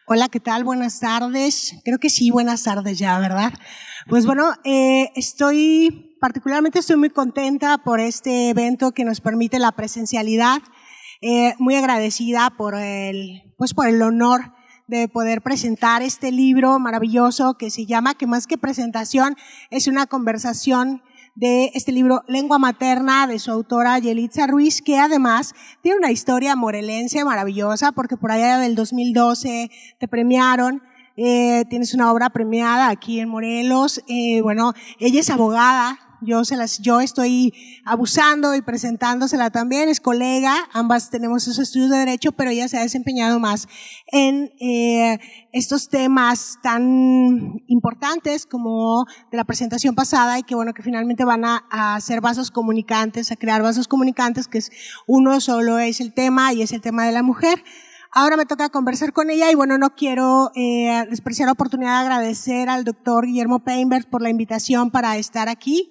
Hola, ¿qué tal? Buenas tardes. Creo que sí, buenas tardes ya, ¿verdad? Pues bueno, estoy muy contenta por este evento que nos permite la presencialidad. Muy agradecida por el honor de poder presentar este libro maravilloso que se llama, que más que presentación, es una conversación de este libro Lengua Materna de su autora Yelitza Ruiz, que además tiene una historia morelense maravillosa porque por allá del 2012 te premiaron, tienes una obra premiada aquí en Morelos. Bueno, ella es abogada, yo estoy abusando y presentándosela también, es colega, ambas tenemos esos estudios de Derecho, pero ella se ha desempeñado más en estos temas tan importantes como de la presentación pasada y que bueno, que finalmente van a hacer vasos comunicantes, a crear vasos comunicantes, que es uno solo es el tema y es el tema de la mujer. Ahora me toca conversar con ella y bueno, no quiero despreciar la oportunidad de agradecer al doctor Guillermo Peinberg por la invitación para estar aquí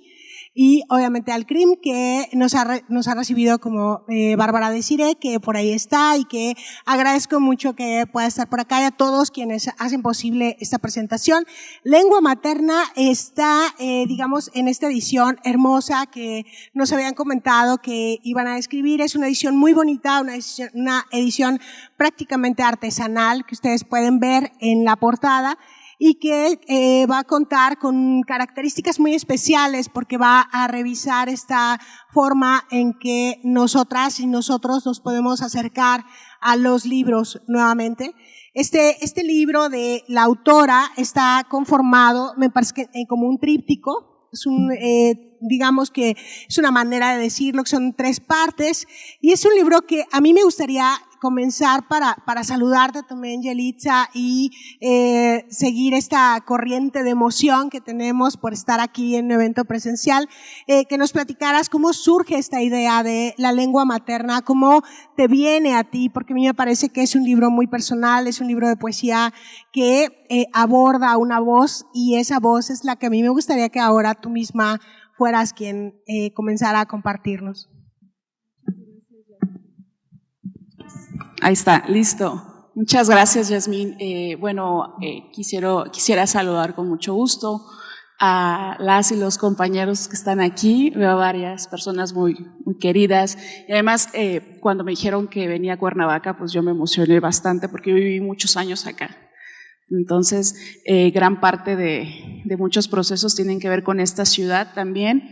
y obviamente al CRIM que nos ha recibido como Bárbara Desiré, que por ahí está y que agradezco mucho que pueda estar por acá y a todos quienes hacen posible esta presentación. Lengua Materna está, digamos, en esta edición hermosa que nos habían comentado que iban a escribir. Es una edición muy bonita, una edición prácticamente artesanal que ustedes pueden ver en la portada y que va a contar con características muy especiales porque va a revisar esta forma en que nosotras y nosotros nos podemos acercar a los libros nuevamente. Este libro de la autora está conformado, me parece que como un tríptico, es digamos que es una manera de decirlo, que son 3 partes, y es un libro que a mí me gustaría comenzar para saludarte también, Yelitza, y seguir esta corriente de emoción que tenemos por estar aquí en un evento presencial, que nos platicaras cómo surge esta idea de la lengua materna, cómo te viene a ti, porque a mí me parece que es un libro muy personal, es un libro de poesía que aborda una voz y esa voz es la que a mí me gustaría que ahora tú misma fueras quien comenzara a compartirnos. Ahí está, listo. Muchas gracias, Yasmín. Quisiera saludar con mucho gusto a las y los compañeros que están aquí. Veo varias personas muy queridas. Y además, cuando me dijeron que venía a Cuernavaca, pues yo me emocioné bastante porque yo viví muchos años acá. Entonces, gran parte de muchos procesos tienen que ver con esta ciudad también.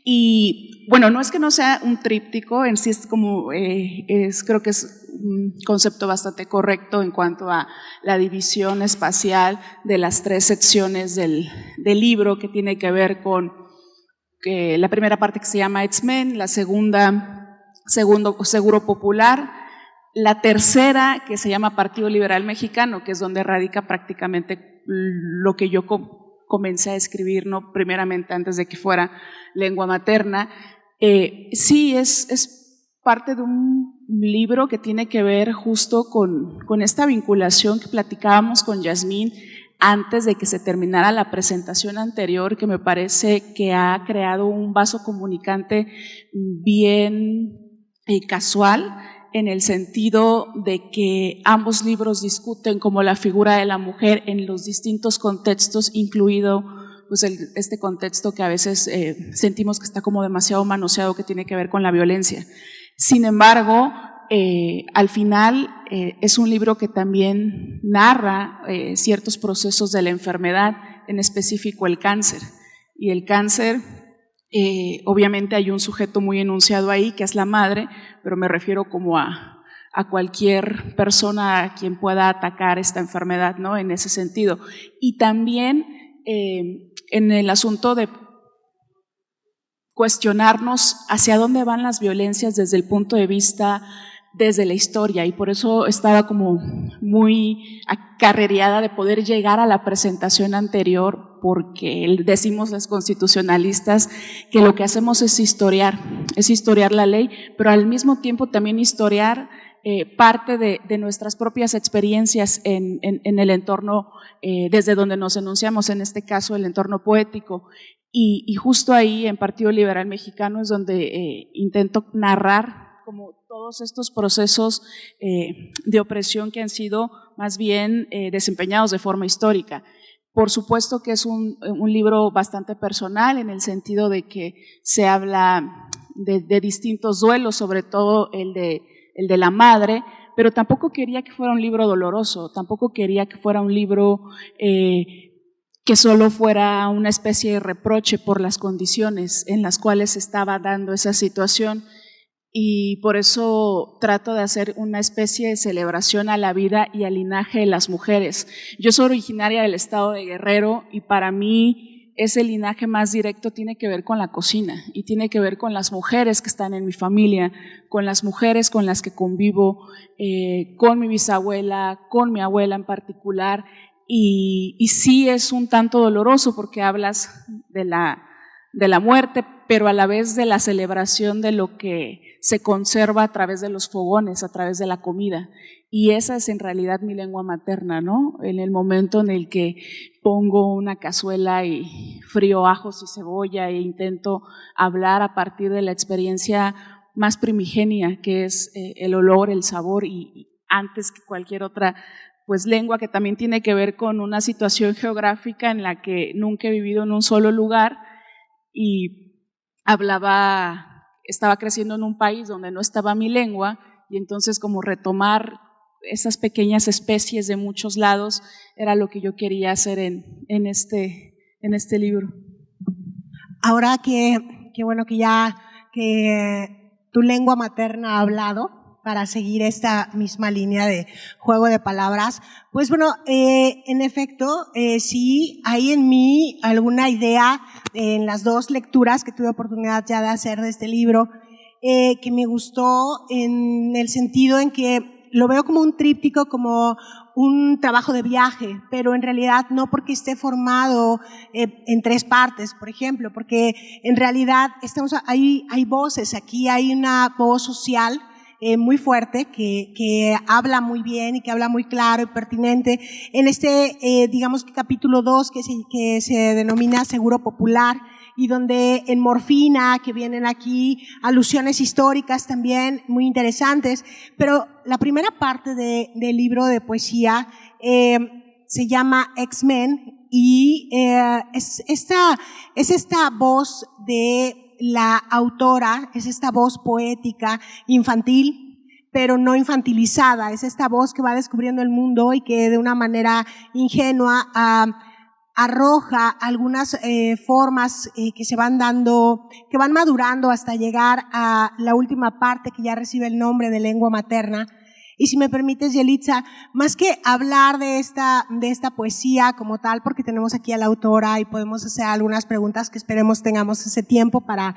Y bueno, no es que no sea un tríptico, en sí es como, creo que es un concepto bastante correcto en cuanto a la división espacial de las 3 secciones del libro, que tiene que ver con la primera parte que se llama Etzmen, la segundo Seguro Popular, la tercera que se llama Partido Liberal Mexicano, que es donde radica prácticamente lo que yo comencé a escribir, ¿no? Primeramente antes de que fuera lengua materna. Sí, es parte de un libro que tiene que ver justo con esta vinculación que platicábamos con Yasmín antes de que se terminara la presentación anterior, que me parece que ha creado un vaso comunicante bien casual, en el sentido de que ambos libros discuten como la figura de la mujer en los distintos contextos, incluido pues este contexto que a veces sentimos que está como demasiado manoseado, que tiene que ver con la violencia. Sin embargo, al final es un libro que también narra ciertos procesos de la enfermedad, en específico el cáncer. Y el cáncer, obviamente hay un sujeto muy enunciado ahí, que es la madre, pero me refiero como a cualquier persona a quien pueda atacar esta enfermedad, ¿no? En ese sentido. Y también en el asunto de cuestionarnos hacia dónde van las violencias desde el punto de vista, desde la historia, y por eso estaba como muy acarrereada de poder llegar a la presentación anterior, porque decimos las constitucionalistas que lo que hacemos es historiar la ley, pero al mismo tiempo también historiar parte de nuestras propias experiencias en el entorno desde donde nos enunciamos, en este caso el entorno poético. Y justo ahí en Partido Liberal Mexicano es donde intento narrar como todos estos procesos de opresión que han sido más bien desempeñados de forma histórica. Por supuesto que es un libro bastante personal en el sentido de que se habla de distintos duelos, sobre todo el de la madre, pero tampoco quería que fuera un libro doloroso, tampoco quería que fuera un libro que solo fuera una especie de reproche por las condiciones en las cuales se estaba dando esa situación. Y por eso trato de hacer una especie de celebración a la vida y al linaje de las mujeres. Yo soy originaria del estado de Guerrero y para mí ese linaje más directo tiene que ver con la cocina y tiene que ver con las mujeres que están en mi familia, con las mujeres con las que convivo, con mi bisabuela, con mi abuela en particular. Y sí es un tanto doloroso porque hablas de la muerte, pero a la vez de la celebración de lo que se conserva a través de los fogones, a través de la comida. Y esa es en realidad mi lengua materna, ¿no? En el momento en el que pongo una cazuela y frío ajos y cebolla e intento hablar a partir de la experiencia más primigenia, que es el olor, el sabor, y antes que cualquier otra pues lengua, que también tiene que ver con una situación geográfica en la que nunca he vivido en un solo lugar y estaba creciendo en un país donde no estaba mi lengua, y entonces como retomar esas pequeñas especies de muchos lados era lo que yo quería hacer en este libro. Ahora que bueno que tu lengua materna ha hablado, para seguir esta misma línea de juego de palabras, pues bueno, en efecto, sí hay en mí alguna idea en las dos lecturas que tuve oportunidad ya de hacer de este libro, que me gustó en el sentido en que lo veo como un tríptico, como un trabajo de viaje, pero en realidad no porque esté formado en tres partes, por ejemplo, porque en realidad hay voces, aquí hay una voz social muy fuerte, que habla muy bien y que habla muy claro y pertinente. En digamos que capítulo 2, que se denomina Seguro Popular, y donde en Morfina, que vienen aquí alusiones históricas también muy interesantes, pero la primera parte del libro de poesía se llama X-Men, y es esta voz de la autora, es esta voz poética infantil, pero no infantilizada, es esta voz que va descubriendo el mundo y que de una manera ingenua arroja algunas formas que se van dando, que van madurando hasta llegar a la última parte que ya recibe el nombre de lengua materna. Y si me permites, Yelitza, más que hablar de esta poesía como tal, porque tenemos aquí a la autora y podemos hacer algunas preguntas que esperemos tengamos ese tiempo para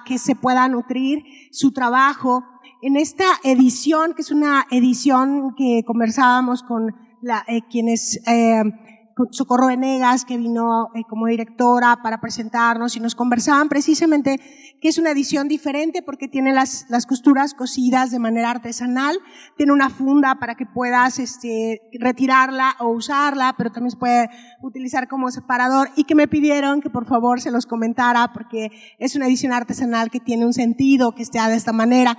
que se pueda nutrir su trabajo, en esta edición, que es una edición que conversábamos con quienes con Socorro Venegas, que vino como directora para presentarnos, y nos conversaban precisamente que es una edición diferente porque tiene las costuras cosidas de manera artesanal, tiene una funda para que puedas retirarla o usarla, pero también se puede utilizar como separador, y que me pidieron que por favor se los comentara porque es una edición artesanal que tiene un sentido que esté de esta manera.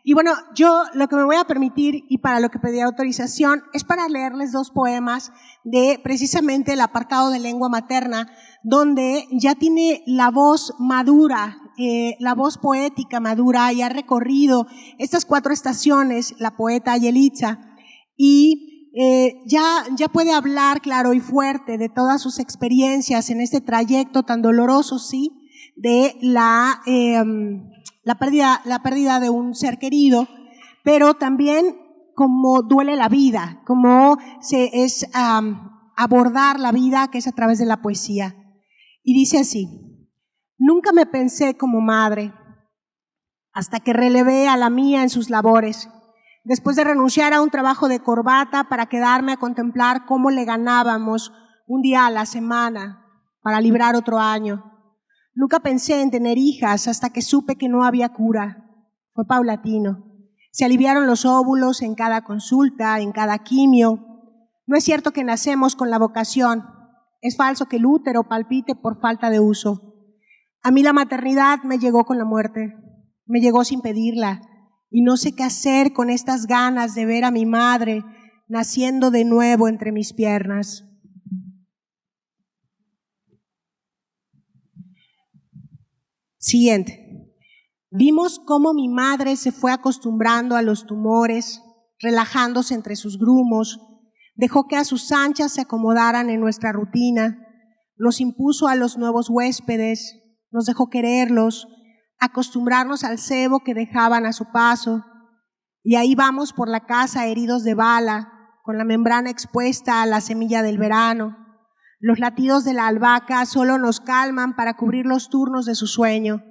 Y bueno, yo lo que me voy a permitir, y para lo que pedí autorización, es para leerles dos poemas de precisamente el apartado de lengua materna, donde ya tiene la voz madura, la voz poética madura, y ha recorrido estas 4 estaciones, la poeta Yelitza, y ya puede hablar claro y fuerte de todas sus experiencias en este trayecto tan doloroso, sí, de la pérdida de un ser querido, pero también cómo duele la vida, cómo es abordar la vida, que es a través de la poesía. Y dice así: nunca me pensé como madre, hasta que relevé a la mía en sus labores, después de renunciar a un trabajo de corbata para quedarme a contemplar cómo le ganábamos un día a la semana para librar otro año. Nunca pensé en tener hijas hasta que supe que no había cura. Fue paulatino. Se aliviaron los óvulos en cada consulta, en cada quimio. No es cierto que nacemos con la vocación. Es falso que el útero palpite por falta de uso. A mí la maternidad me llegó con la muerte. Me llegó sin pedirla. y no sé qué hacer con estas ganas de ver a mi madre naciendo de nuevo entre mis piernas. Siguiente. Vimos cómo mi madre se fue acostumbrando a los tumores, relajándose entre sus grumos, dejó que a sus anchas se acomodaran en nuestra rutina, nos impuso a los nuevos huéspedes, nos dejó quererlos, acostumbrarnos al cebo que dejaban a su paso, y ahí vamos por la casa heridos de bala, con la membrana expuesta a la semilla del verano. Los latidos de la albahaca solo nos calman para cubrir los turnos de su sueño,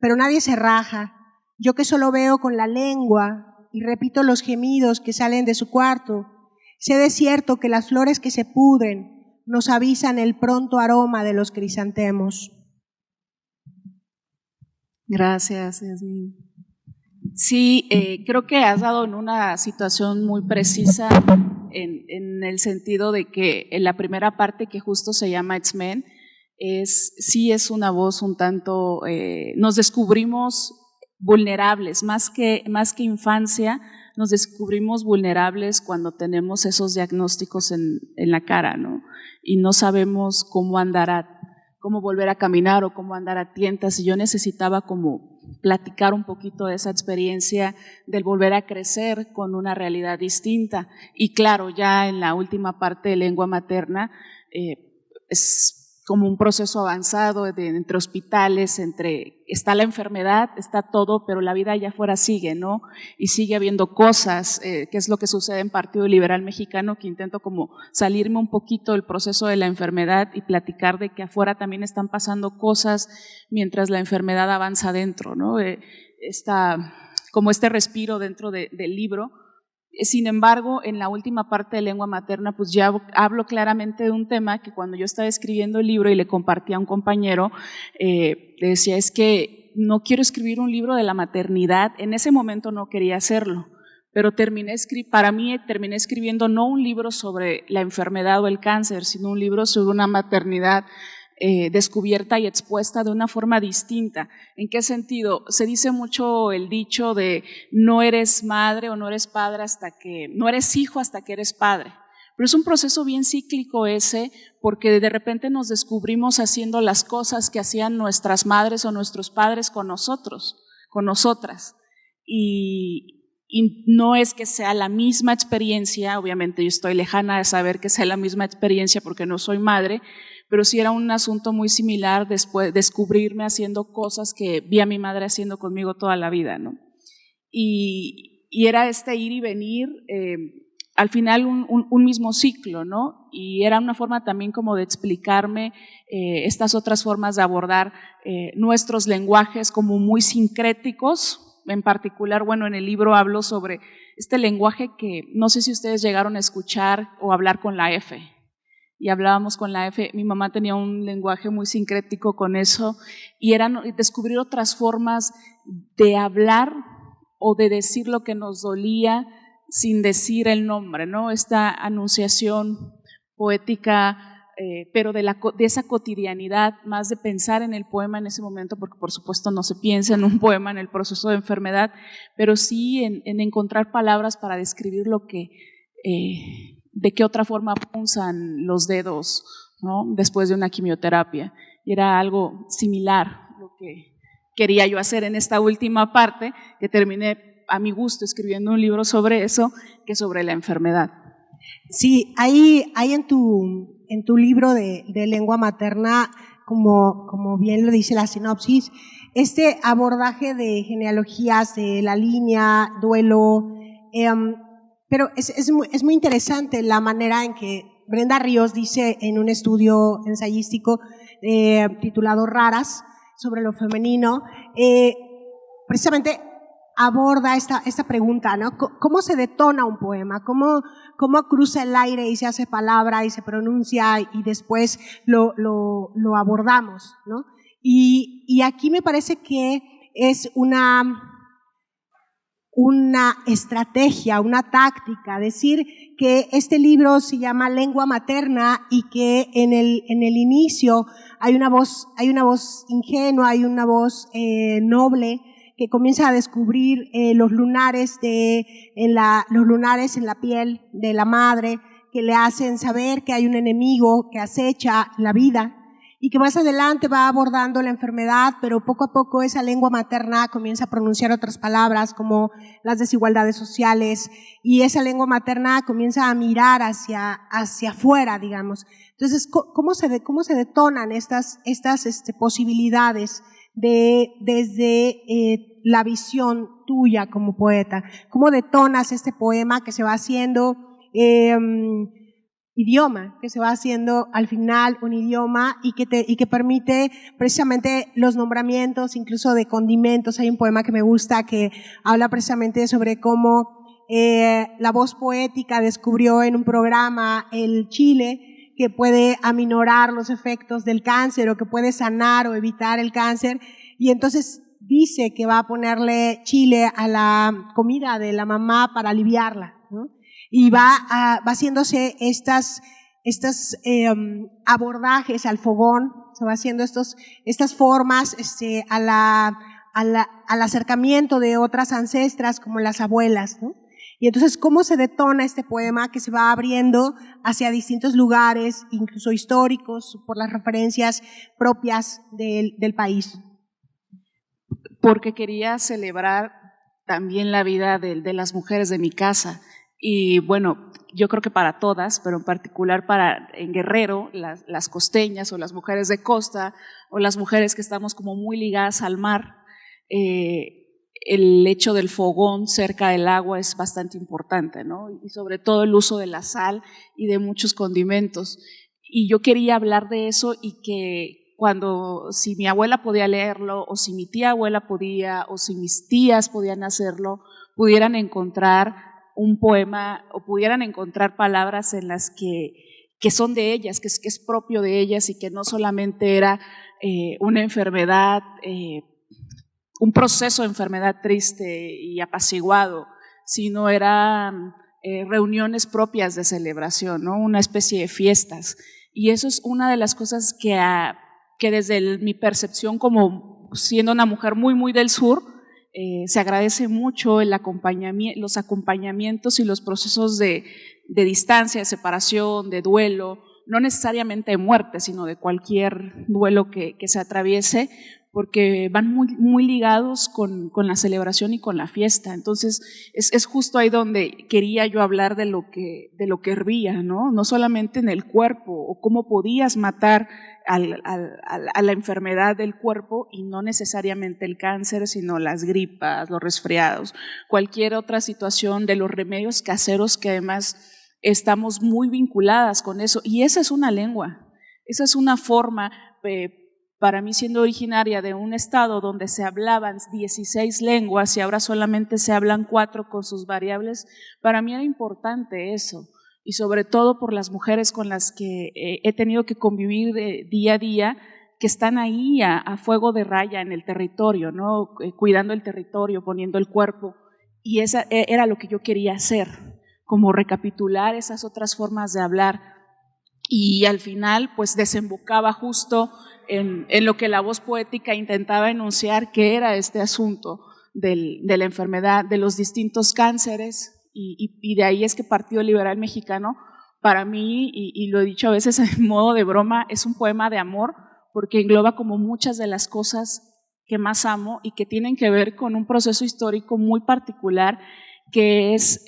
pero nadie se raja. Yo que solo veo con la lengua y repito los gemidos que salen de su cuarto, sé de cierto que las flores que se pudren nos avisan el pronto aroma de los crisantemos. Gracias, Yasmín. Sí, creo que has dado en una situación muy precisa en el sentido de que en la primera parte, que justo se llama X-Men, sí es una voz un tanto, nos descubrimos vulnerables, más que infancia, nos descubrimos vulnerables cuando tenemos esos diagnósticos en la cara, ¿no? Y no sabemos cómo cómo volver a caminar o cómo andar a tientas, y yo necesitaba como platicar un poquito de esa experiencia del volver a crecer con una realidad distinta. Y claro, ya en la última parte de lengua materna es como un proceso avanzado entre hospitales, está la enfermedad, está todo, pero la vida allá afuera sigue, ¿no? Y sigue habiendo cosas, que es lo que sucede en Partido Liberal Mexicano, que intento como salirme un poquito del proceso de la enfermedad y platicar de que afuera también están pasando cosas mientras la enfermedad avanza dentro, ¿no? Como este respiro dentro del libro. Sin embargo, en la última parte de lengua materna, pues ya hablo claramente de un tema que cuando yo estaba escribiendo el libro y le compartí a un compañero, le decía, es que no quiero escribir un libro de la maternidad, en ese momento no quería hacerlo, pero terminé escribiendo no un libro sobre la enfermedad o el cáncer, sino un libro sobre una maternidad descubierta y expuesta de una forma distinta. ¿En qué sentido? Se dice mucho el dicho de no eres madre o no eres padre no eres hijo hasta que eres padre. Pero es un proceso bien cíclico ese, porque de repente nos descubrimos haciendo las cosas que hacían nuestras madres o nuestros padres con nosotros, con nosotras. Y no es que sea la misma experiencia, obviamente yo estoy lejana de saber que sea la misma experiencia porque no soy madre, pero sí era un asunto muy similar después descubrirme haciendo cosas que vi a mi madre haciendo conmigo toda la vida, ¿no? Y era ir y venir, al final un mismo ciclo, ¿no? Y era una forma también como de explicarme estas otras formas de abordar nuestros lenguajes como muy sincréticos. En particular, bueno, en el libro hablo sobre este lenguaje que no sé si ustedes llegaron a escuchar o hablar con la F. Y hablábamos con la F, mi mamá tenía un lenguaje muy sincrético con eso, y era descubrir otras formas de hablar o de decir lo que nos dolía sin decir el nombre, ¿no? Esta anunciación poética, pero de esa cotidianidad, más de pensar en el poema en ese momento, porque por supuesto no se piensa en un poema en el proceso de enfermedad, pero sí en encontrar palabras para describir lo que de qué otra forma punzan los dedos, ¿no? Después de una quimioterapia. Y era algo similar lo que quería yo hacer en esta última parte, que terminé a mi gusto escribiendo un libro sobre eso, que sobre la enfermedad. Sí, hay en tu libro de lengua materna, como bien lo dice la sinopsis, este abordaje de genealogías de la línea, duelo, pero es muy interesante la manera en que Brenda Ríos dice en un estudio ensayístico titulado Raras, sobre lo femenino, precisamente aborda esta pregunta, ¿no? ¿Cómo se detona un poema? ¿Cómo cruza el aire y se hace palabra y se pronuncia y después lo abordamos, ¿no? Y aquí me parece que es una estrategia, una táctica, decir que este libro se llama Lengua Materna y que en el inicio hay una voz ingenua, hay una voz noble que comienza a descubrir los lunares en la piel de la madre, que le hacen saber que hay un enemigo que acecha la vida, y que más adelante va abordando la enfermedad, pero poco a poco esa lengua materna comienza a pronunciar otras palabras como las desigualdades sociales, y esa lengua materna comienza a mirar hacia afuera, digamos. Entonces, ¿cómo se detonan estas posibilidades desde la visión tuya como poeta? ¿Cómo detonas este poema que se va haciendo idioma, que se va haciendo al final un idioma y que permite precisamente los nombramientos, incluso de condimentos? Hay un poema que me gusta que habla precisamente sobre cómo la voz poética descubrió en un programa el chile, que puede aminorar los efectos del cáncer o que puede sanar o evitar el cáncer, y entonces dice que va a ponerle chile a la comida de la mamá para aliviarla, ¿no? Y va haciéndose estas abordajes al fogón, se va haciendo estas formas al acercamiento de otras ancestras como las abuelas, ¿no? Y entonces, ¿cómo se detona este poema que se va abriendo hacia distintos lugares, incluso históricos, por las referencias propias del país? Porque quería celebrar también la vida de las mujeres de mi casa. Y bueno, yo creo que para todas, pero en particular en Guerrero, las costeñas o las mujeres de costa o las mujeres que estamos como muy ligadas al mar, el hecho del fogón cerca del agua es bastante importante, ¿no? Y sobre todo el uso de la sal y de muchos condimentos. Y yo quería hablar de eso, y que si mi abuela podía leerlo, o si mi tía abuela podía, o si mis tías podían hacerlo, pudieran encontrar un poema o pudieran encontrar palabras en las que son de ellas, que es propio de ellas, y que no solamente era una enfermedad, un proceso de enfermedad triste y apaciguado, sino eran reuniones propias de celebración, ¿no? Una especie de fiestas. Y eso es una de las cosas que desde mi percepción como siendo una mujer muy, muy del sur, se agradece mucho los acompañamientos y los procesos de distancia, de separación, de duelo, no necesariamente de muerte, sino de cualquier duelo que se atraviese, porque van muy, muy ligados con la celebración y con la fiesta. Entonces es justo ahí donde quería yo hablar de lo que hervía, ¿no? No solamente en el cuerpo, o cómo podías matar a la enfermedad del cuerpo, y no necesariamente el cáncer, sino las gripas, los resfriados, cualquier otra situación, de los remedios caseros, que además estamos muy vinculadas con eso. Y esa es una lengua, esa es una forma. Para mí, siendo originaria de un estado donde se hablaban 16 lenguas y ahora solamente se hablan 4 con sus variables, para mí era importante eso. Y sobre todo por las mujeres con las que he tenido que convivir día a día, que están ahí a fuego de raya en el territorio, ¿no? Cuidando el territorio, poniendo el cuerpo. Y esa era lo que yo quería hacer, como recapitular esas otras formas de hablar. Y al final, pues desembocaba justo en lo que la voz poética intentaba enunciar, que era este asunto de la enfermedad, de los distintos cánceres. Y de ahí es que Partido Liberal Mexicano, para mí, y lo he dicho a veces en modo de broma, es un poema de amor, porque engloba como muchas de las cosas que más amo y que tienen que ver con un proceso histórico muy particular, que es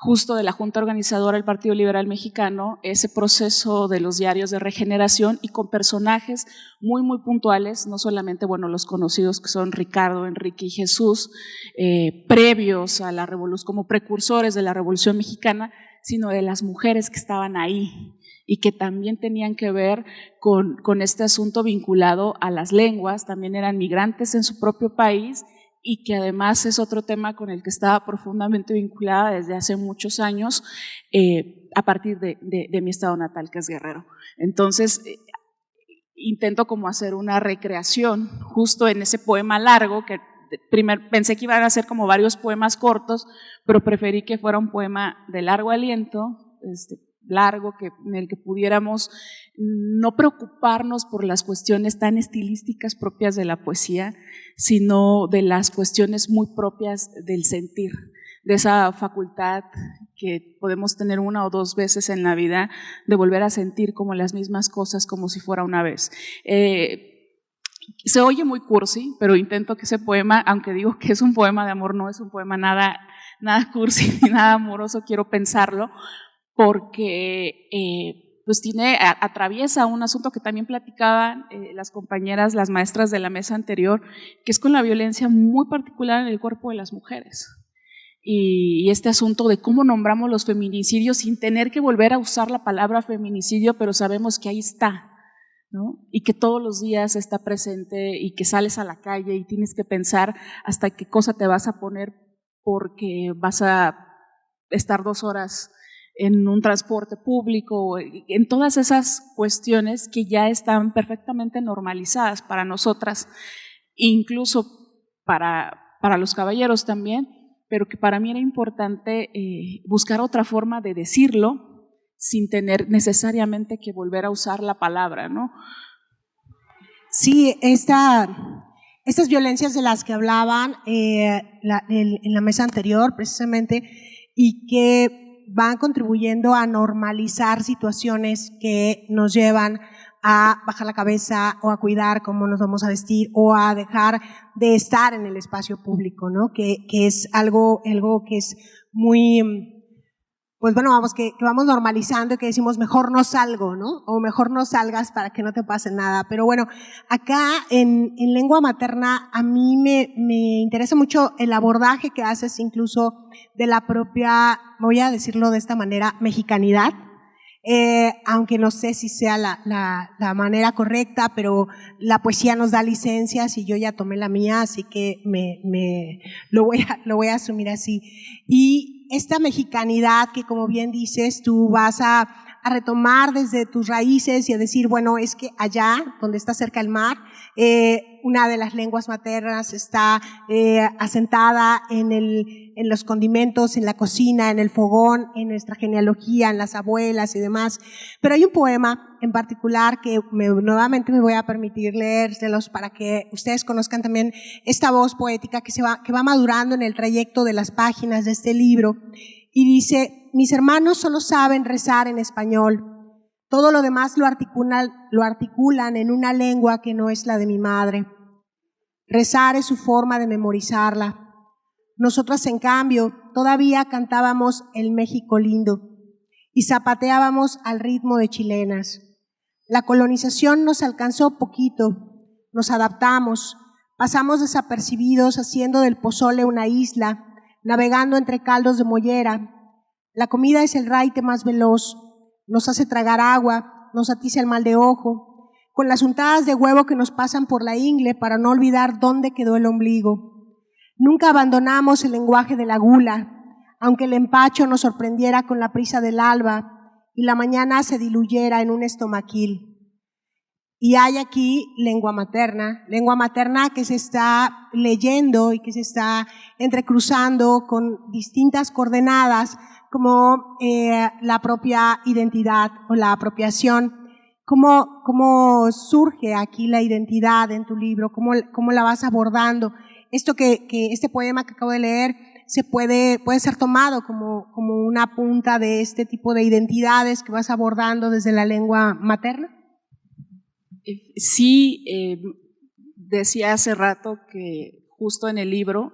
justo de la Junta Organizadora del Partido Liberal Mexicano, ese proceso de los diarios de regeneración, y con personajes muy, muy puntuales, no solamente, bueno, los conocidos que son Ricardo, Enrique y Jesús, previos a la revolución, como precursores de la Revolución Mexicana, sino de las mujeres que estaban ahí y que también tenían que ver con este asunto vinculado a las lenguas, también eran migrantes en su propio país, y que además es otro tema con el que estaba profundamente vinculada desde hace muchos años, a partir de mi estado natal, que es Guerrero. Entonces, intento como hacer una recreación justo en ese poema largo, que pensé que iban a ser como varios poemas cortos, pero preferí que fuera un poema de largo aliento, largo en el que pudiéramos no preocuparnos por las cuestiones tan estilísticas propias de la poesía, sino de las cuestiones muy propias del sentir, de esa facultad que podemos tener una o dos veces en la vida de volver a sentir como las mismas cosas como si fuera una vez. Se oye muy cursi, pero intento que ese poema, aunque digo que es un poema de amor, no es un poema nada cursi ni nada amoroso, quiero pensarlo, porque pues atraviesa un asunto que también platicaban las compañeras, las maestras de la mesa anterior, que es con la violencia muy particular en el cuerpo de las mujeres. Y este asunto de cómo nombramos los feminicidios sin tener que volver a usar la palabra feminicidio, pero sabemos que ahí está, ¿no? Y que todos los días está presente y que sales a la calle y tienes que pensar hasta qué cosa te vas a poner porque vas a estar 2 horas en un transporte público, en todas esas cuestiones que ya están perfectamente normalizadas para nosotras, incluso para los caballeros también, pero que para mí era importante buscar otra forma de decirlo sin tener necesariamente que volver a usar la palabra, ¿no? Sí, estas violencias de las que hablaban en la mesa anterior precisamente, y que van contribuyendo a normalizar situaciones que nos llevan a bajar la cabeza o a cuidar cómo nos vamos a vestir o a dejar de estar en el espacio público, ¿no? Que es algo que es muy, pues bueno, que vamos normalizando y que decimos mejor no salgo, ¿no? O mejor no salgas para que no te pase nada. Pero bueno, acá en lengua materna a mí me interesa mucho el abordaje que haces incluso de la propia, voy a decirlo de esta manera, mexicanidad. Aunque no sé si sea la manera correcta, pero la poesía nos da licencias y yo ya tomé la mía, así que lo voy a asumir así. Y esta mexicanidad que, como bien dices, tú vas a retomar desde tus raíces y a decir, bueno, es que allá, donde está cerca el mar, una de las lenguas maternas está asentada en los condimentos, en la cocina, en el fogón, en nuestra genealogía, en las abuelas y demás. Pero hay un poema en particular que nuevamente me voy a permitir leérselos para que ustedes conozcan también esta voz poética que va madurando en el trayecto de las páginas de este libro. Y dice: mis hermanos solo saben rezar en español. Todo lo demás lo articulan en una lengua que no es la de mi madre. Rezar es su forma de memorizarla. Nosotras, en cambio, todavía cantábamos el México lindo y zapateábamos al ritmo de chilenas. La colonización nos alcanzó poquito, nos adaptamos, pasamos desapercibidos haciendo del pozole una isla, navegando entre caldos de mollera. La comida es el raite más veloz, nos hace tragar agua, nos atiza el mal de ojo, con las untadas de huevo que nos pasan por la ingle para no olvidar dónde quedó el ombligo. Nunca abandonamos el lenguaje de la gula, aunque el empacho nos sorprendiera con la prisa del alba y la mañana se diluyera en un estomaquil. Y hay aquí lengua materna que se está leyendo y que se está entrecruzando con distintas coordenadas, como la propia identidad o la apropiación. ¿Cómo surge aquí la identidad en tu libro? ¿Cómo la vas abordando? Esto este poema que acabo de leer puede ser tomado como una punta de este tipo de identidades que vas abordando desde la lengua materna. Sí, decía hace rato que justo en el libro,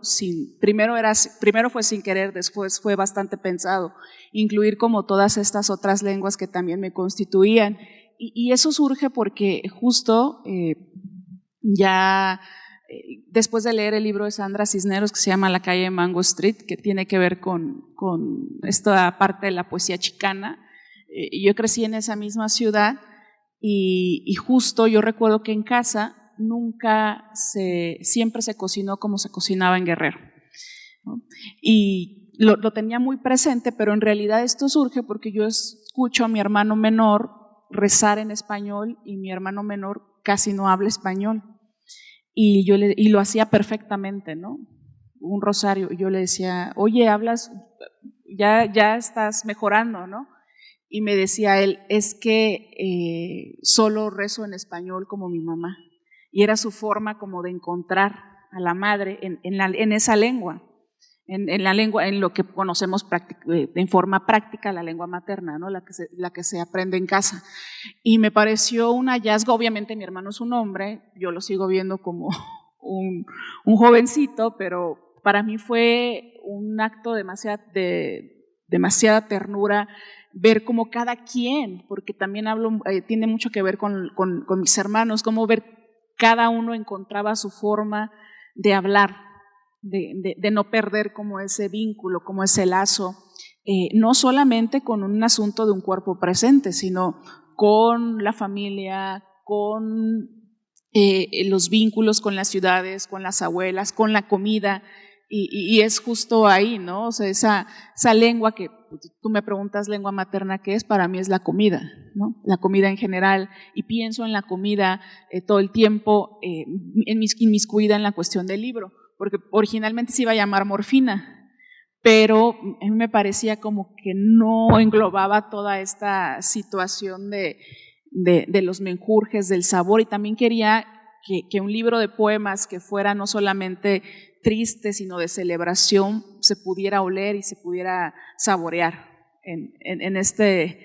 primero fue sin querer, después fue bastante pensado, incluir como todas estas otras lenguas que también me constituían. Y eso surge porque justo después de leer el libro de Sandra Cisneros que se llama La calle de Mango Street, que tiene que ver con esta parte de la poesía chicana, yo crecí en esa misma ciudad y justo yo recuerdo que en casa siempre se cocinó como se cocinaba en Guerrero, ¿no? Y lo tenía muy presente, pero en realidad esto surge porque yo escucho a mi hermano menor rezar en español y mi hermano menor casi no habla español y lo hacía perfectamente, ¿no? Un rosario, y yo le decía, oye, hablas, ya estás mejorando, ¿no? y me decía él, es que solo rezo en español como mi mamá, y era su forma como de encontrar a la madre en esa lengua. En la lengua, en lo que conocemos en forma práctica, la lengua materna, ¿no? la que se aprende en casa. Y me pareció un hallazgo. Obviamente mi hermano es un hombre, yo lo sigo viendo como un jovencito, pero para mí fue un acto de demasiada ternura ver cómo cada quien, porque también tiene mucho que ver con mis hermanos, cómo ver cada uno encontraba su forma de hablar, de no perder como ese vínculo, como ese lazo, no solamente con un asunto de un cuerpo presente, sino con la familia, con los vínculos con las ciudades, con las abuelas, con la comida, y es justo ahí, ¿no? O sea, esa lengua que tú me preguntas, lengua materna, ¿qué es? Para mí es la comida, ¿no? La comida en general, y pienso en la comida todo el tiempo, inmiscuida en la cuestión del libro, porque originalmente se iba a llamar Morfina, pero a mí me parecía como que no englobaba toda esta situación de los menjurjes, del sabor, y también quería que un libro de poemas que fuera no solamente triste, sino de celebración, se pudiera oler y se pudiera saborear en este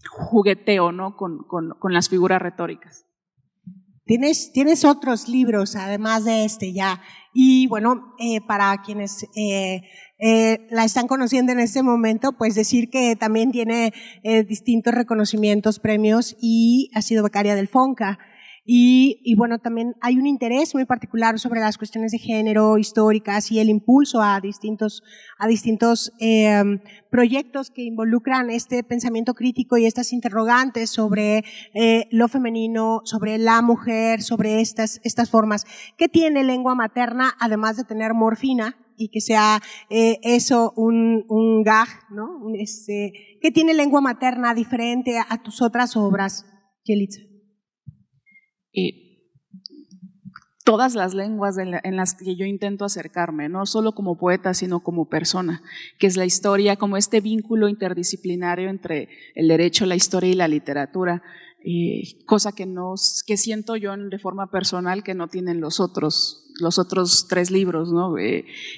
jugueteo, ¿no? con las figuras retóricas. Tienes otros libros, además de este ya, y bueno, para quienes la están conociendo en este momento, pues decir que también tiene distintos reconocimientos, premios, y ha sido becaria del FONCA. Y bueno, también hay un interés muy particular sobre las cuestiones de género históricas y el impulso a distintos proyectos que involucran este pensamiento crítico y estas interrogantes sobre lo femenino, sobre la mujer, sobre estas formas. ¿Qué tiene lengua materna, además de tener morfina? Y que sea eso un gag, ¿no? ¿Qué tiene lengua materna diferente a tus otras obras, Yelitza? Todas las lenguas en las que yo intento acercarme, no solo como poeta, sino como persona, que es la historia, como este vínculo interdisciplinario entre el derecho, la historia y la literatura, cosa que siento yo de forma personal que no tienen los otros 3 libros, ¿no?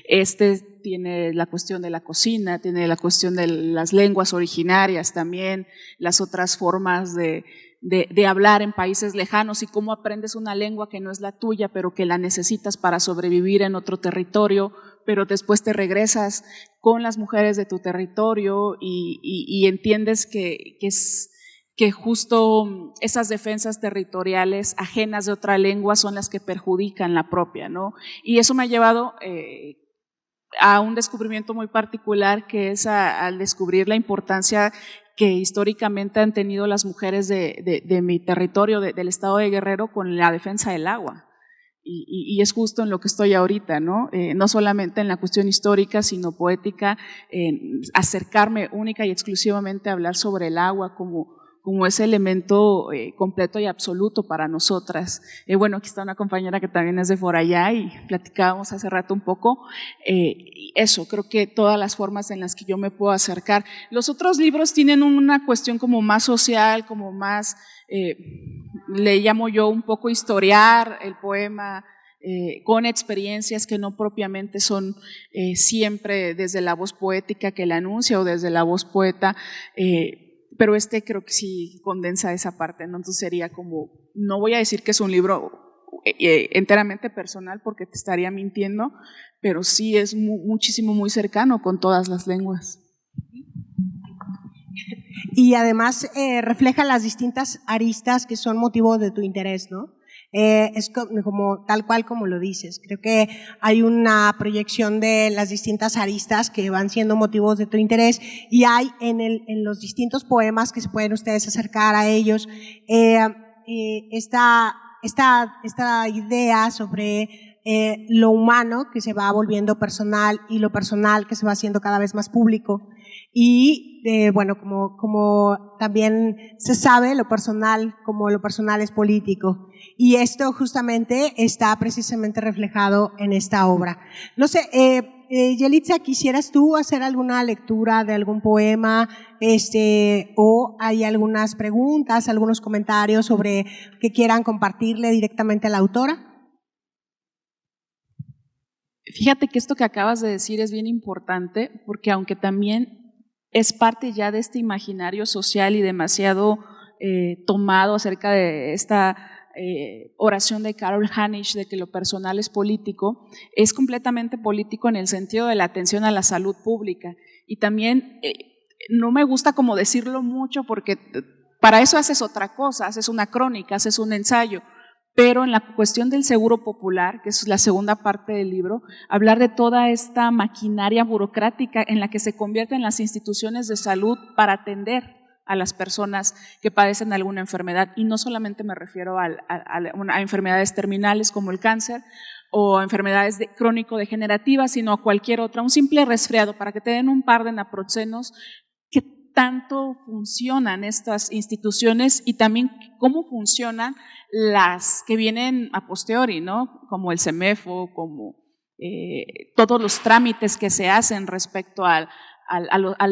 Este tiene la cuestión de la cocina, tiene la cuestión de las lenguas originarias también, las otras formas de hablar en países lejanos y cómo aprendes una lengua que no es la tuya, pero que la necesitas para sobrevivir en otro territorio, pero después te regresas con las mujeres de tu territorio y entiendes que justo esas defensas territoriales ajenas de otra lengua son las que perjudican la propia, ¿no? Y eso me ha llevado a un descubrimiento muy particular, que es al descubrir la importancia que históricamente han tenido las mujeres de mi territorio, del estado de Guerrero, con la defensa del agua. Y es justo en lo que estoy ahorita, ¿no? No solamente en la cuestión histórica, sino poética, acercarme única y exclusivamente a hablar sobre el agua como ese elemento completo y absoluto para nosotras. Bueno, aquí está una compañera que también es de por allá y platicábamos hace rato un poco. Eso, creo que todas las formas en las que yo me puedo acercar. Los otros libros tienen una cuestión como más social, como más, le llamo yo un poco historiar el poema, con experiencias que no propiamente son siempre desde la voz poética que la anuncia o desde la voz poeta, pero creo que sí condensa esa parte, ¿no? Entonces sería como, no voy a decir que es un libro enteramente personal porque te estaría mintiendo, pero sí es muchísimo, muy cercano con todas las lenguas. Y además refleja las distintas aristas que son motivo de tu interés, ¿no? Es como tal cual como lo dices. Creo que hay una proyección de las distintas aristas que van siendo motivos de tu interés, y hay en los distintos poemas que se pueden ustedes acercar a ellos esta idea sobre lo humano que se va volviendo personal y lo personal que se va haciendo cada vez más público. Y bueno, como también se sabe, lo personal es político. Y esto justamente está precisamente reflejado en esta obra. No sé, Yelitza, ¿quisieras tú hacer alguna lectura de algún poema, o hay algunas preguntas, algunos comentarios sobre que quieran compartirle directamente a la autora? Fíjate que esto que acabas de decir es bien importante, porque aunque también es parte ya de este imaginario social y demasiado tomado acerca de esta oración de Carol Hanisch de que lo personal es político, es completamente político en el sentido de la atención a la salud pública. Y también no me gusta como decirlo mucho porque para eso haces otra cosa, haces una crónica, haces un ensayo, pero en la cuestión del seguro popular, que es la segunda parte del libro, hablar de toda esta maquinaria burocrática en la que se convierten las instituciones de salud para atender a las personas que padecen alguna enfermedad, y no solamente me refiero a enfermedades terminales como el cáncer o a enfermedades crónico-degenerativas, sino a cualquier otra, un simple resfriado, para que te den un par de naproxenos. ¿Qué tanto funcionan estas instituciones y también cómo funcionan las que vienen a posteriori, ¿no? Como el CEMEFO, como todos los trámites que se hacen respecto al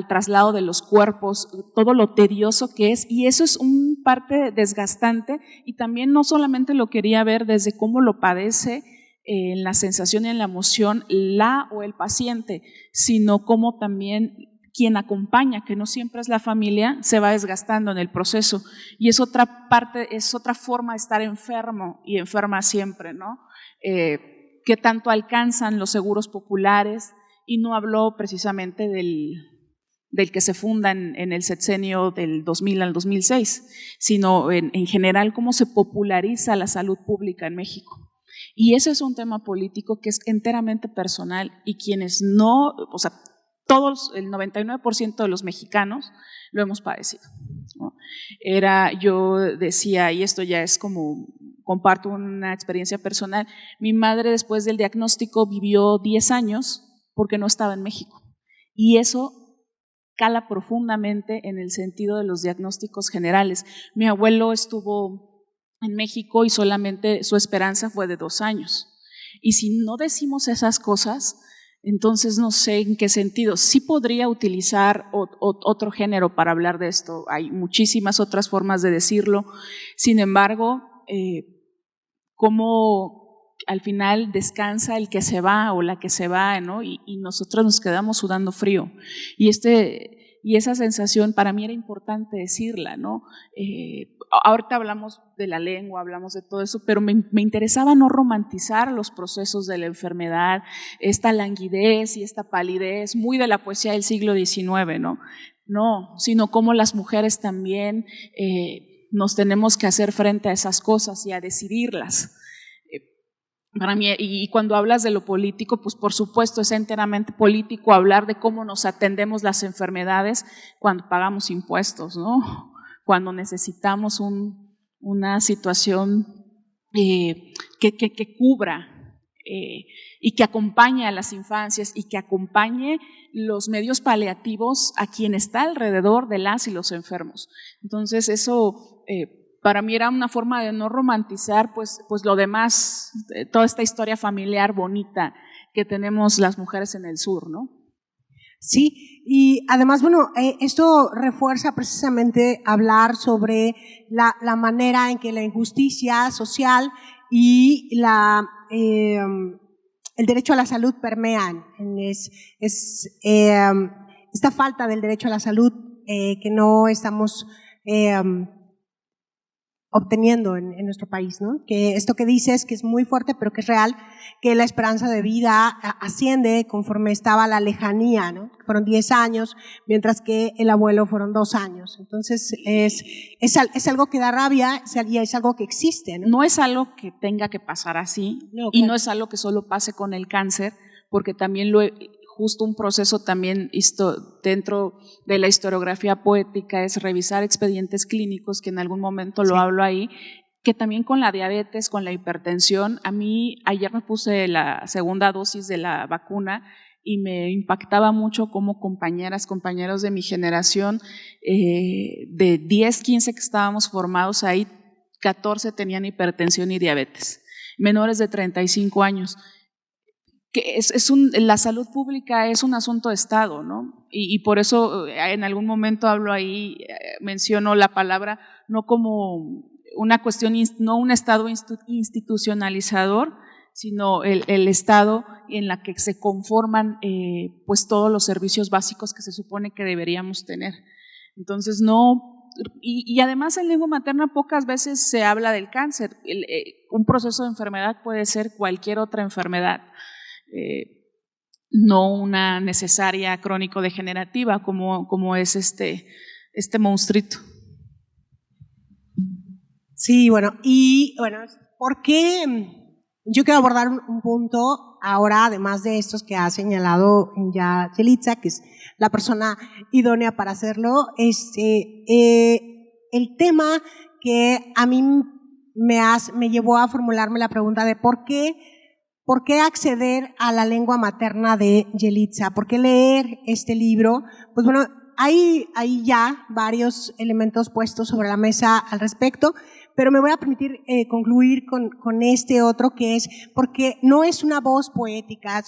traslado de los cuerpos, todo lo tedioso que es, y eso es un parte desgastante, y también no solamente lo quería ver desde cómo lo padece en la sensación y en la emoción la o el paciente, sino cómo también quien acompaña, que no siempre es la familia, se va desgastando en el proceso, y es otra parte, es otra forma de estar enfermo y enferma siempre, ¿no? ¿Qué tanto alcanzan los seguros populares? Y no habló precisamente del que se funda en el sexenio del 2000 al 2006, sino en general cómo se populariza la salud pública en México. Y ese es un tema político que es enteramente personal, y quienes no, o sea, todos, el 99% de los mexicanos lo hemos padecido, ¿no? Yo decía, y esto ya es como, comparto una experiencia personal, mi madre después del diagnóstico vivió 10 años porque no estaba en México, y eso cala profundamente en el sentido de los diagnósticos generales. Mi abuelo estuvo en México y solamente su esperanza fue de 2 años, y si no decimos esas cosas, entonces no sé en qué sentido. Sí podría utilizar otro género para hablar de esto, hay muchísimas otras formas de decirlo, sin embargo, cómo al final descansa el que se va o la que se va, ¿no? Y nosotros nos quedamos sudando frío. Y esa sensación para mí era importante decirla, ¿no? Ahorita hablamos de la lengua, hablamos de todo eso, pero me interesaba no romantizar los procesos de la enfermedad, esta languidez y esta palidez, muy de la poesía del siglo XIX, ¿no? No, sino cómo las mujeres también nos tenemos que hacer frente a esas cosas y a decidirlas. Para mí, y cuando hablas de lo político, pues por supuesto es enteramente político hablar de cómo nos atendemos las enfermedades cuando pagamos impuestos, ¿no? Cuando necesitamos una situación que cubra y que acompañe a las infancias y que acompañe los medios paliativos a quien está alrededor de las y los enfermos. Entonces eso para mí era una forma de no romantizar pues lo demás, toda esta historia familiar bonita que tenemos las mujeres en el sur, ¿no? Sí, y además, bueno, esto refuerza precisamente hablar sobre la manera en que la injusticia social y el derecho a la salud permean. Esta falta del derecho a la salud que no estamos obteniendo en nuestro país, ¿no? Que esto que dices, que es muy fuerte, pero que es real, que la esperanza de vida asciende conforme estaba la lejanía, ¿no? Fueron 10 años, mientras que el abuelo fueron 2 años. Entonces, es algo que da rabia y es algo que existe, ¿no? No es algo que tenga que pasar así, no, y claro, no es algo que solo pase con el cáncer, porque también justo un proceso también dentro de la historiografía poética es revisar expedientes clínicos, que en algún momento lo hablo ahí, que también con la diabetes, con la hipertensión, a mí ayer me puse la segunda dosis de la vacuna y me impactaba mucho cómo compañeros de mi generación, de 10, 15 que estábamos formados ahí, 14 tenían hipertensión y diabetes, menores de 35 años. que la salud pública es un asunto de Estado, ¿no? Y por eso en algún momento hablo ahí, menciono la palabra no como una cuestión, no un Estado institucionalizador, sino el Estado en la que se conforman pues todos los servicios básicos que se supone que deberíamos tener. Entonces y además en lengua materna pocas veces se habla del cáncer. Un proceso de enfermedad puede ser cualquier otra enfermedad, no una necesaria crónico-degenerativa como es este monstruito. Sí, bueno, ¿por qué? Yo quiero abordar un punto ahora, además de estos que ha señalado ya Yelitza, que es la persona idónea para hacerlo. El tema que a mí me llevó a formularme la pregunta de ¿por qué acceder a la lengua materna de Yelitza? ¿Por qué leer este libro? Pues bueno, hay ya varios elementos puestos sobre la mesa al respecto, pero me voy a permitir concluir con este otro, que es porque no es una voz poética,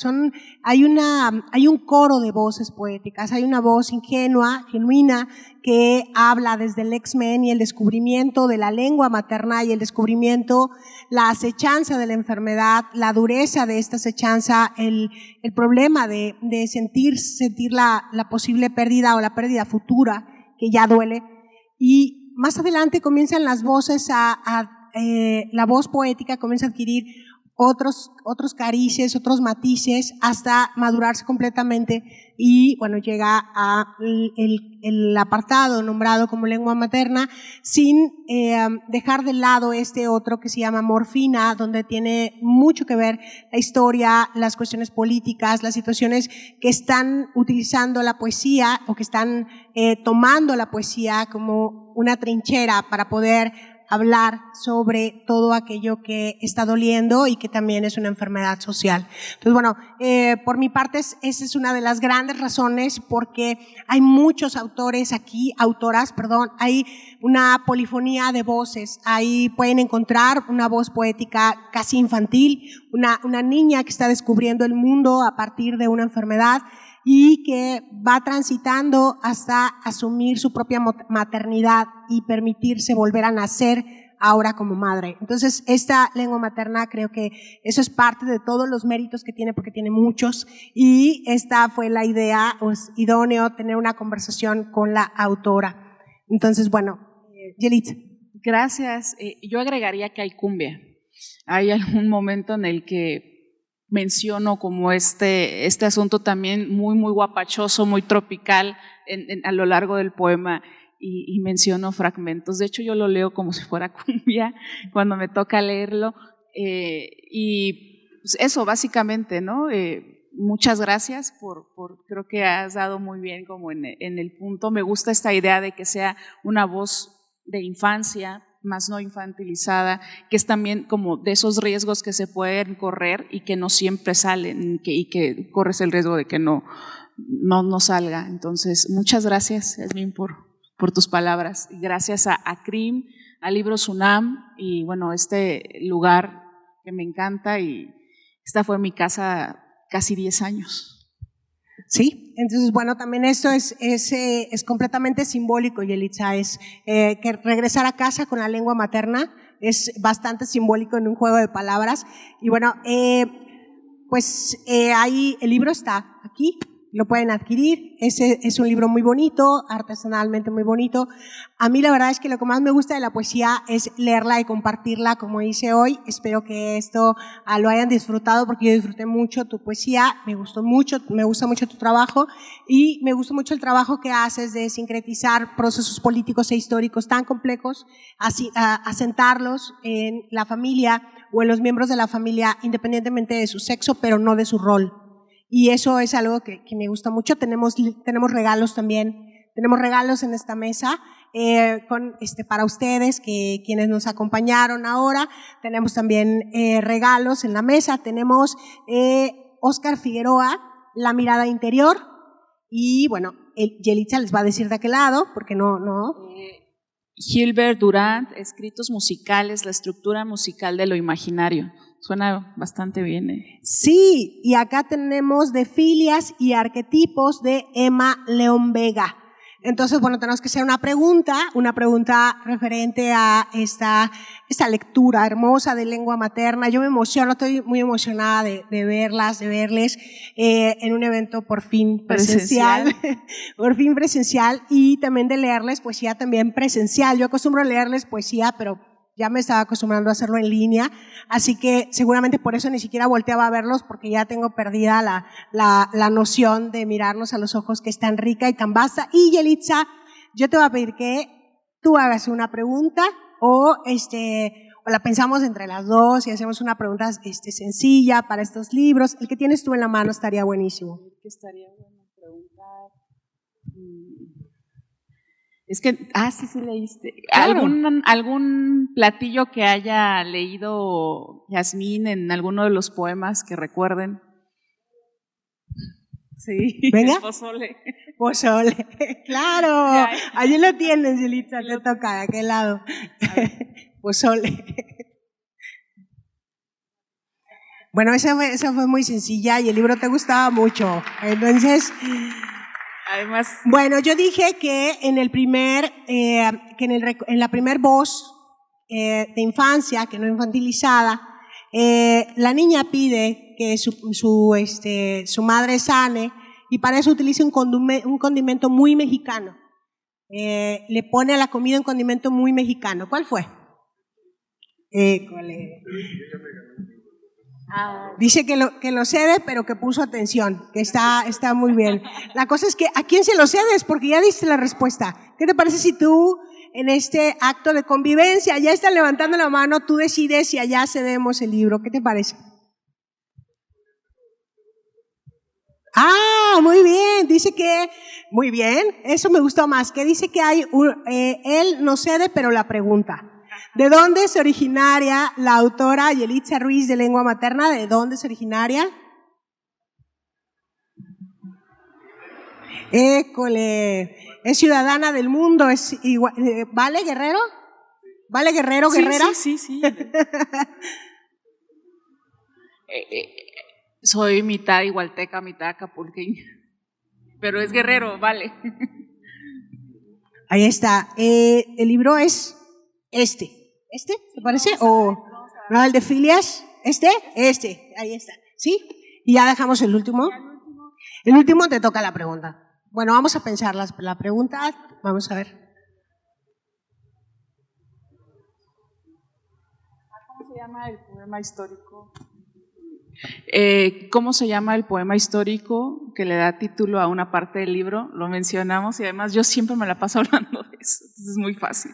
hay un coro de voces poéticas, hay una voz ingenua, genuina, que habla desde el X-Men y el descubrimiento de la lengua materna y el descubrimiento, la acechanza de la enfermedad, la dureza de esta acechanza, el problema de sentir la posible pérdida o la pérdida futura que ya duele. Y más adelante comienzan las voces la voz poética comienza a adquirir otros carices, otros matices, hasta madurarse completamente y bueno, llega a el apartado nombrado como lengua materna, sin dejar de lado este otro que se llama Morfina, donde tiene mucho que ver la historia, las cuestiones políticas, las situaciones que están utilizando la poesía o que están tomando la poesía como una trinchera para poder hablar sobre todo aquello que está doliendo y que también es una enfermedad social. Entonces, bueno, por mi parte, esa es una de las grandes razones, porque hay muchos autores aquí, hay una polifonía de voces. Ahí pueden encontrar una voz poética casi infantil, una niña que está descubriendo el mundo a partir de una enfermedad y que va transitando hasta asumir su propia maternidad y permitirse volver a nacer ahora como madre. Entonces, esta lengua materna, creo que eso es parte de todos los méritos que tiene, porque tiene muchos, y esta fue la idea, pues, idóneo tener una conversación con la autora. Entonces, bueno, Yelitza. Gracias. Yo agregaría que hay cumbia. Hay algún momento en el que menciono como este asunto también muy, muy guapachoso, muy tropical a lo largo del poema, y menciono fragmentos. De hecho, yo lo leo como si fuera cumbia cuando me toca leerlo, y pues eso básicamente, ¿no? Muchas gracias creo que has dado muy bien como en el punto. Me gusta esta idea de que sea una voz de infancia, más no infantilizada, que es también como de esos riesgos que se pueden correr y que no siempre salen, y que corres el riesgo de que no salga. Entonces, muchas gracias, Edwin, por tus palabras. Y gracias a CRIM, a Libros UNAM, y bueno, este lugar que me encanta, y esta fue mi casa casi 10 años. Sí, entonces bueno, también esto es completamente simbólico, Yelitza, que regresar a casa con la lengua materna es bastante simbólico en un juego de palabras. Y bueno, ahí el libro está aquí, lo pueden adquirir. Es un libro muy bonito, artesanalmente muy bonito. A mí la verdad es que lo que más me gusta de la poesía es leerla y compartirla, como hice hoy. Espero que esto lo hayan disfrutado, porque yo disfruté mucho tu poesía, me gusta mucho tu trabajo, y me gusta mucho el trabajo que haces de sincretizar procesos políticos e históricos tan complejos, asentarlos en la familia o en los miembros de la familia, independientemente de su sexo, pero no de su rol. Y eso es algo que me gusta mucho. Tenemos regalos también, tenemos regalos en esta mesa para ustedes, quienes nos acompañaron ahora. Tenemos también regalos en la mesa. Tenemos Óscar Figueroa, La mirada interior, y bueno, Yelitza les va a decir de aquel lado, porque no. Gilbert Durant, Escritos musicales, la estructura musical de lo imaginario, Suena bastante bien. Sí, y acá tenemos de filias y arquetipos de Emma León Vega. Entonces, bueno, tenemos que hacer una pregunta referente a esta lectura hermosa de lengua materna. Yo me emociono, estoy muy emocionada de verles en un evento por fin presencial. Por fin presencial, y también de leerles poesía también presencial. Yo acostumbro a leerles poesía, pero ya me estaba acostumbrando a hacerlo en línea, así que seguramente por eso ni siquiera volteaba a verlos, porque ya tengo perdida la noción de mirarnos a los ojos, que es tan rica y tan vasta. Y Yelitza, yo te voy a pedir que tú hagas una pregunta o la pensamos entre las dos y hacemos una pregunta sencilla para estos libros. El que tienes tú en la mano estaría buenísimo. ¿Qué estaría bueno preguntar? Es que, sí leíste. Claro. ¿Algún platillo que haya leído Yasmín en alguno de los poemas que recuerden? Sí. Venga. El pozole. Pozole, claro. Allí lo tienes, Yelitza, te toca de aquel lado. Pozole. Bueno, esa fue muy sencilla y el libro te gustaba mucho. Entonces, además, bueno, yo dije que en la primer voz de infancia, que no infantilizada, la niña pide que su madre sane, y para eso utiliza un condimento muy mexicano. Le pone a la comida un condimento muy mexicano. ¿Cuál fue? Dice que lo cede, pero que puso atención, que está muy bien. La cosa es que, ¿a quién se lo cedes? Porque ya diste la respuesta. ¿Qué te parece si tú, en este acto de convivencia, ya están levantando la mano, tú decides si allá cedemos el libro? ¿Qué te parece? Muy bien, dice que, muy bien, eso me gustó más, que dice que él no cede, pero la pregunta. ¿De dónde es originaria la autora Yelitza Ruiz de lengua materna? ¿De dónde es originaria? École, es ciudadana del mundo, es igual, ¿vale, Guerrero? ¿Vale, Guerrero, sí, Guerrera? Sí. Soy mitad igualteca, mitad acapulqueña, pero es Guerrero, vale. Ahí está. El libro es ¿este? ¿Te parece? ¿No, el de filias? Ahí está. ¿Sí? Y ya dejamos el último. El último te toca la pregunta. Bueno, vamos a pensar la pregunta. Vamos a ver. ¿Cómo se llama el poema histórico? ¿Cómo se llama el poema histórico que le da título a una parte del libro? Lo mencionamos y además yo siempre me la paso hablando de eso. Es muy fácil.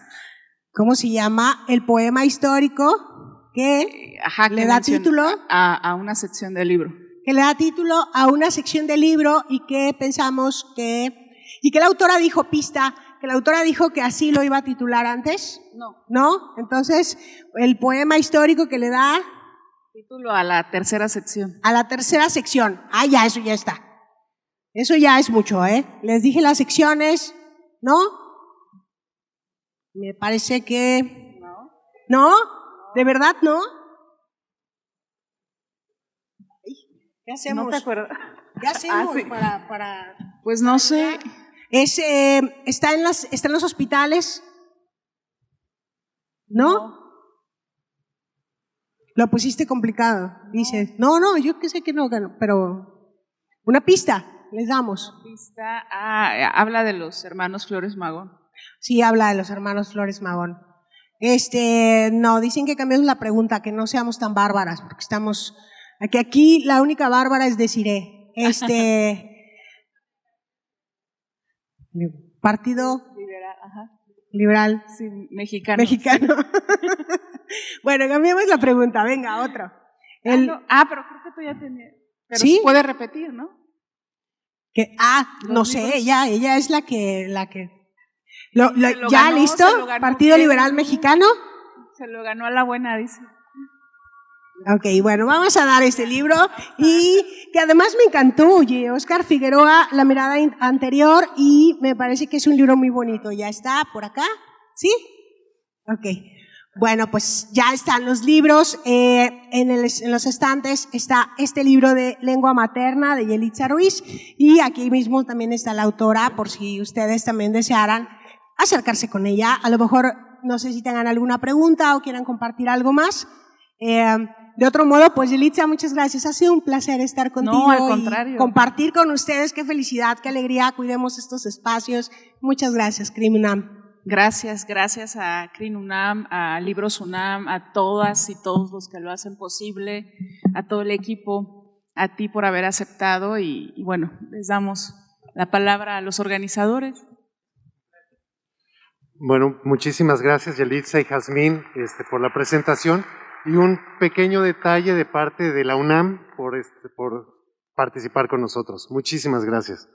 ¿Cómo se llama el poema histórico que le da título a una sección del libro? Que le da título a una sección del libro y que pensamos y que la autora dijo que la autora dijo que así lo iba a titular antes. ¿No? Entonces, el poema histórico que le da título a la tercera sección. A la tercera sección. Ya, eso ya está. Eso ya es mucho, Les dije las secciones, ¿no? Me parece que... ¿No? ¿De verdad no? ¿Qué hacemos? No te acuerdo. ¿Qué hacemos sí. para...? Pues no sé. ¿Está en los hospitales? ¿No? Lo pusiste complicado, dices. No, yo que sé que no, pero una pista les damos. Una pista, habla de los hermanos Flores Magón. Sí, habla de los hermanos Flores Magón. No, dicen que cambiemos la pregunta, que no seamos tan bárbaras, porque estamos, aquí la única bárbara es Desiree. Partido Liberal. Sí, mexicano. Bueno, cambiemos la pregunta, venga, otro. Pero creo que tú ya tenías. Pero ¿sí? Puede repetir, ¿no? No sé, ella es la que ¿ya ganó, listo? ¿Partido Liberal Mexicano? Se lo ganó a la buena, dice. Ok, bueno, vamos a dar este libro y que además me encantó, oye, Óscar Figueroa, La mirada anterior, y me parece que es un libro muy bonito. ¿Ya está por acá? ¿Sí? Ok. Bueno, pues ya están los libros. En los estantes está este libro de Lengua Materna de Yelitza Ruiz, y aquí mismo también está la autora, por si ustedes también desearan acercarse con ella. A lo mejor, no sé si tengan alguna pregunta o quieran compartir algo más. De otro modo, pues Yelitza, muchas gracias. Ha sido un placer estar contigo. No, al contrario. Y compartir con ustedes. Qué felicidad, qué alegría. Cuidemos estos espacios. Muchas gracias, CRIM UNAM. Gracias a CRIM UNAM, a Libros UNAM, a todas y todos los que lo hacen posible, a todo el equipo, a ti por haber aceptado y bueno, les damos la palabra a los organizadores. Bueno, muchísimas gracias Yelitza y Jazmín por la presentación, y un pequeño detalle de parte de la UNAM por participar con nosotros. Muchísimas gracias.